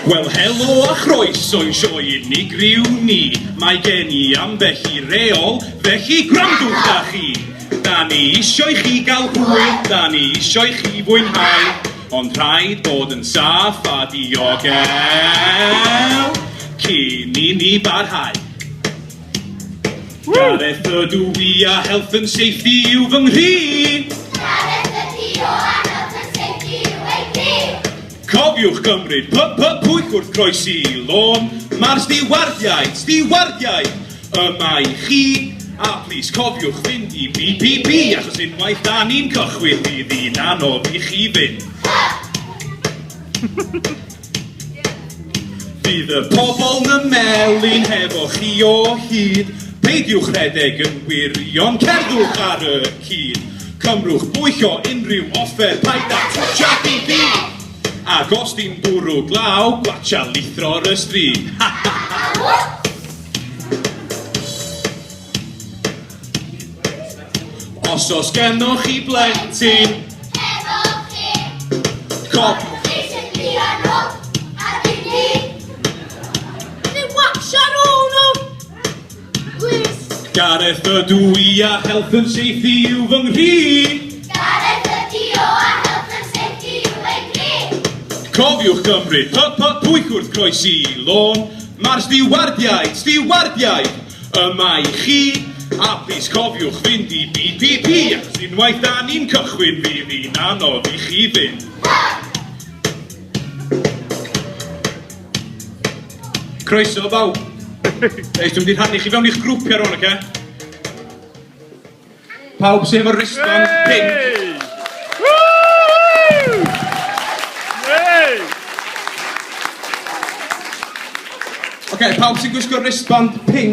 Wel, helo a chroeso i'n sioe unigryw ni. Mae gen i ambell i reol, felly gwrandwch â chi. Da ni isio i chi gael hwyl, da ni isio i chi fwynhau, ond rhaid bod yn saff a diogel cyn i ni barhau. Gareth ydw i a health and safety yw fy nghri. Gareth ydi o a health and safety yw ei gri. Cofiwch gymryd pwyll wrth groesi lôn. Mae'r stiwardiaid yma i chi. A plis cofiwch fynd i BPP, achos unwaith da ni'n cychwyn bydd hi'n anodd i chi fynd. Bydd y pobol yn melyn hefo chi o hyd. Peidiwch rhedeg yn wirion, cerddwch ar y cyd. Cymrwch bwyll o unrhyw offer, paid â twtio fi. Ac os di'n bwrw glaw, gwatcha lithro'r y stryd. Os oes gennych chi blentyn, Efo chi. cofiwch Chi sy'n ddianol a dim ni. Neu watcha nhw! Please. Gareth ydw i a health and safety yw fy nghri. Gareth ydi o a health and safety yw ei gri. Cofiwch gymryd pwyll wrth groesi lôn. Mae'r stiwardiaid yma i chi. A plis cofiwch fynd i BPP, achos unwaith da ni'n cychwyn fydd hi'n anodd i chi fynd. Croeso bawb. Eis, dwi'n mynd i rhannu chi fewn i'ch grwpio rwan, oce? Pawb sy'n efo wristband pink. Oce, pawb sy'n gwisgo wristband pink.